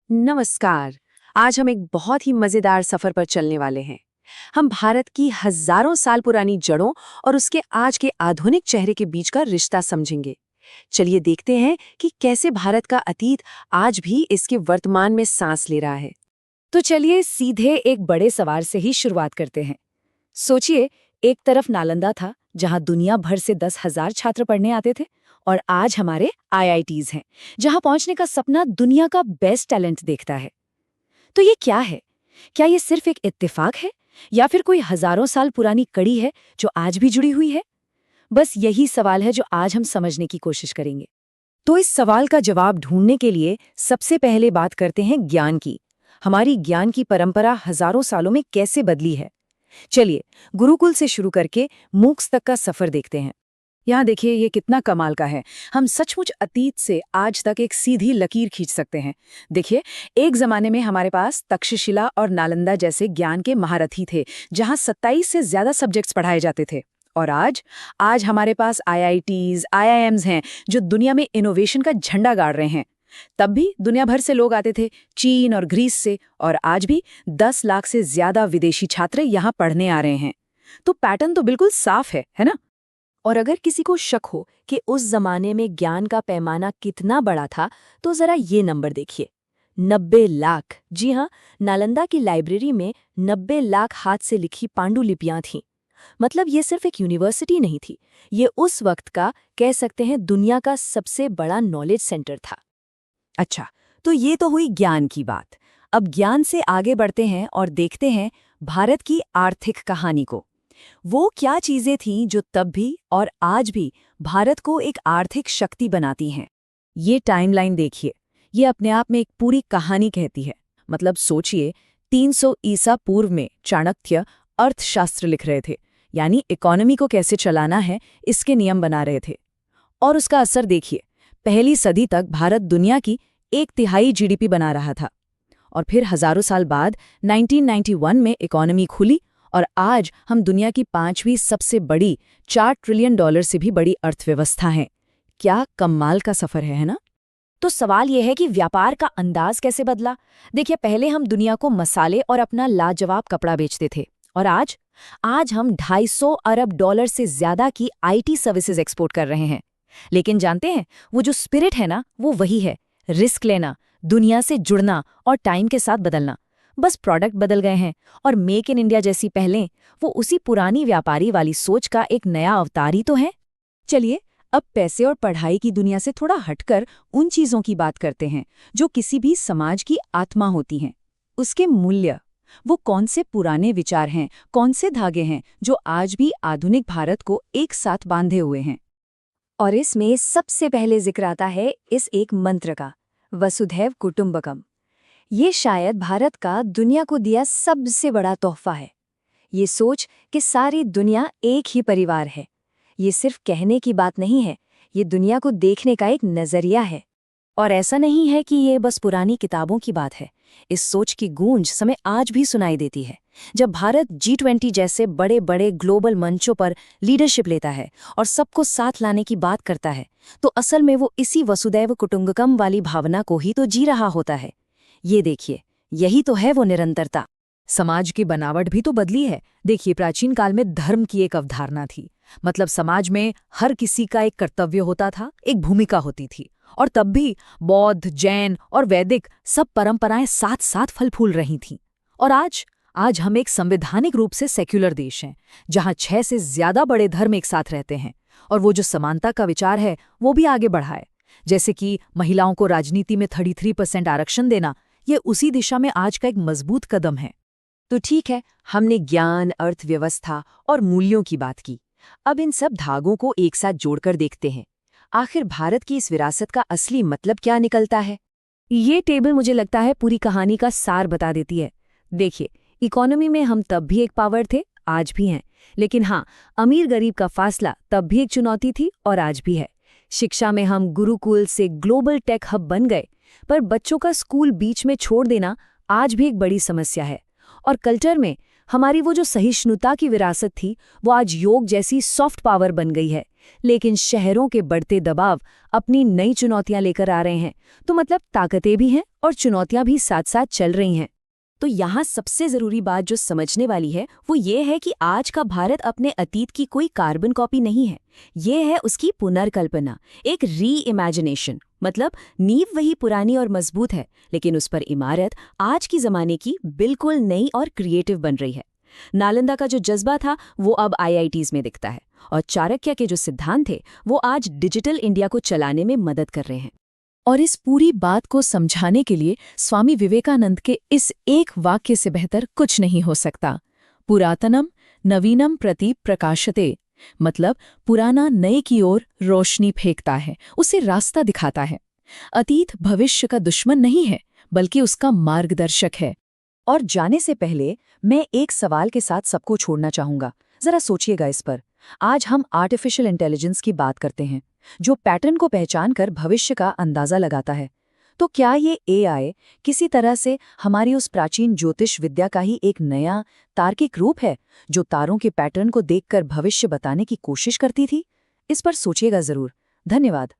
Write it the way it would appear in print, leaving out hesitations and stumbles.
नमस्कार। आज हम एक बहुत ही मजेदार सफर पर चलने वाले हैं। हम भारत की हजारों साल पुरानी जड़ों और उसके आज के आधुनिक चेहरे के बीच का रिश्ता समझेंगे। चलिए देखते हैं कि कैसे भारत का अतीत आज भी इसके वर्तमान में सांस ले रहा है। तो चलिए सीधे एक बड़े सवाल से ही शुरुआत करते हैं। सोचिए, एक तरफ नालंदा था जहां दुनिया भर से 10,000 छात्र पढ़ने आते थे, और आज हमारे आईआईटीज हैं जहां पहुंचने का सपना दुनिया का बेस्ट टैलेंट देखता है। तो ये क्या है? क्या ये सिर्फ एक इत्तेफाक है या फिर कोई हजारों साल पुरानी कड़ी है जो आज भी जुड़ी हुई है? बस यही सवाल है जो आज हम समझने की कोशिश करेंगे। तो इस सवाल का जवाब ढूंढने के लिए सबसे पहले बात करते हैं ज्ञान की। हमारी ज्ञान की परंपरा हजारों सालों में कैसे बदली है। चलिए गुरुकुल से शुरू करके मूक्स तक का सफर देखते हैं। यहाँ देखिए, ये कितना कमाल का है। हम सचमुच अतीत से आज तक एक सीधी लकीर खींच सकते हैं। देखिए, एक जमाने में हमारे पास तक्षशिला और नालंदा जैसे ज्ञान के महारथी थे, जहाँ 27 से ज्यादा सब्जेक्ट्स पढ़ाए जाते थे। और आज हमारे पास आईआईटीज, आईआईएम्स हैं जो दुनिया में इनोवेशन का झंडा गाड़ रहे हैं। तब भी दुनिया भर से लोग आते थे, चीन और ग्रीस से, और आज भी 10 लाख से ज्यादा विदेशी छात्र यहाँ पढ़ने आ रहे हैं। तो पैटर्न तो बिल्कुल साफ है ना? और अगर किसी को शक हो कि उस जमाने में ज्ञान का पैमाना कितना बड़ा था, तो जरा ये नंबर देखिए, 90 लाख। जी हाँ, नालंदा की लाइब्रेरी में 90 लाख हाथ से लिखी पांडुलिपियां थीं। मतलब ये सिर्फ एक यूनिवर्सिटी नहीं थी, ये उस वक्त का, कह सकते हैं, दुनिया का सबसे बड़ा नॉलेज सेंटर था। अच्छा, तो ये तो हुई ज्ञान की बात। अब ज्ञान से आगे बढ़ते हैं और देखते हैं भारत की आर्थिक कहानी को। वो क्या चीजें थीं जो तब भी और आज भी भारत को एक आर्थिक शक्ति बनाती हैं। ये टाइमलाइन देखिए, ये अपने आप में एक पूरी कहानी कहती है। मतलब सोचिए, 300 ईसा पूर्व में चाणक्य अर्थशास्त्र लिख रहे थे, यानी इकोनॉमी को कैसे चलाना है इसके नियम बना रहे थे। और उसका असर देखिए, पहली सदी तक भारत दुनिया की 1/3 जीडीपी बना रहा था। और फिर हजारों साल बाद 1991 में इकोनॉमी खुली, और आज हम दुनिया की 5वीं सबसे बड़ी, $4 ट्रिलियन से भी बड़ी अर्थव्यवस्था हैं। क्या कमाल का सफर है ना? तो सवाल यह है कि व्यापार का अंदाज कैसे बदला। देखिए, पहले हम दुनिया को मसाले और अपना लाजवाब कपड़ा बेचते थे, और आज हम $250 अरब से ज्यादा की आईटी सर्विसेज एक्सपोर्ट कर रहे हैं। लेकिन जानते हैं, वो जो स्पिरिट है ना, वो वही है, रिस्क लेना, दुनिया से जुड़ना और टाइम के साथ बदलना। बस प्रोडक्ट बदल गए हैं, और मेक इन इंडिया जैसी पहलें वो उसी पुरानी व्यापारी वाली सोच का एक नया अवतार ही तो है। चलिए अब पैसे और पढ़ाई की दुनिया से थोड़ा हटकर उन चीजों की बात करते हैं जो किसी भी समाज की आत्मा होती हैं, उसके मूल्य। वो कौन से पुराने विचार हैं, कौन से धागे हैं जो आज भी आधुनिक भारत को एक साथ बांधे हुए हैं। और इसमें सबसे पहले जिक्र आता है इस एक मंत्र का, वसुधैव कुटुंबकम। ये शायद भारत का दुनिया को दिया सबसे बड़ा तोहफा है। ये सोच कि सारी दुनिया एक ही परिवार है, ये सिर्फ कहने की बात नहीं है, ये दुनिया को देखने का एक नजरिया है। और ऐसा नहीं है कि ये बस पुरानी किताबों की बात है। इस सोच की गूंज हमें आज भी सुनाई देती है। जब भारत G20 जैसे बड़े बड़े ग्लोबल मंचों पर लीडरशिप लेता है और सबको साथ लाने की बात करता है, तो असल में वो इसी वसुदैव कुटुंबकम वाली भावना को ही तो जी रहा होता है। ये देखिए, यही तो है वो निरंतरता। समाज की बनावट भी तो बदली है। देखिए, प्राचीन काल में धर्म की एक अवधारणा थी। मतलब समाज में हर किसी का एक कर्तव्य होता था, एक भूमिका होती थी। और तब भी बौद्ध, जैन और वैदिक सब परंपराएं साथ साथ फल फूल रही थीं। और आज हम एक संवैधानिक रूप से सेक्युलर देश हैं, जहां 6 से ज्यादा बड़े धर्म एक साथ रहते हैं। और वो जो समानता का विचार है, वो भी आगे बढ़ा है। जैसे कि महिलाओं को राजनीति में 33% आरक्षण देना, ये उसी दिशा में आज का एक मजबूत कदम है। तो ठीक है, हमने ज्ञान, अर्थव्यवस्था और मूल्यों की बात की। अब इन सब धागों को एक साथ जोड़कर देखते हैं, आखिर भारत की इस विरासत का असली मतलब क्या निकलता है। ये टेबल मुझे लगता है पूरी कहानी का सार बता देती है। देखिए, इकोनॉमी में हम तब भी एक पावर थे, आज भी हैं। लेकिन हाँ, अमीर गरीब का फासला तब भी एक चुनौती थी और आज भी है। शिक्षा में हम गुरुकुल से ग्लोबल टेक हब बन गए, पर बच्चों का स्कूल बीच में छोड़ देना आज भी एक बड़ी समस्या है। और कल्चर में हमारी वो जो सहिष्णुता की विरासत थी, वो आज योग जैसी सॉफ्ट पावर बन गई है, लेकिन शहरों के बढ़ते दबाव अपनी नई चुनौतियां लेकर आ रहे हैं। तो मतलब ताकतें भी हैं और चुनौतियां भी साथ-साथ चल रही हैं। तो यहाँ सबसे जरूरी बात जो समझने वाली है वो ये है कि आज का भारत अपने अतीत की कोई कार्बन कॉपी नहीं है। ये है उसकी पुनर्कल्पना, एक री इमेजिनेशन। मतलब नींव वही पुरानी और मजबूत है, लेकिन उस पर इमारत आज की जमाने की बिल्कुल नई और क्रिएटिव बन रही है। नालंदा का जो जज्बा था वो अब आईआईटीज में दिखता है, और चाणक्य के जो सिद्धांत थे वो आज डिजिटल इंडिया को चलाने में मदद कर रहे हैं। और इस पूरी बात को समझाने के लिए स्वामी विवेकानंद के इस एक वाक्य से बेहतर कुछ नहीं हो सकता। पुरातनम नवीनम प्रति प्रकाशते, मतलब पुराना नए की ओर रोशनी फेंकता है, उसे रास्ता दिखाता है। अतीत भविष्य का दुश्मन नहीं है, बल्कि उसका मार्गदर्शक है। और जाने से पहले मैं एक सवाल के साथ सबको छोड़ना चाहूंगा। जरा सोचिएगा इस पर। आज हम आर्टिफिशियल इंटेलिजेंस की बात करते हैं, जो पैटर्न को पहचान कर भविष्य का अंदाजा लगाता है। तो क्या ये एआई किसी तरह से हमारी उस प्राचीन ज्योतिष विद्या का ही एक नया तार्किक रूप है, जो तारों के पैटर्न को देखकर भविष्य बताने की कोशिश करती थी? इस पर सोचिएगा जरूर। धन्यवाद।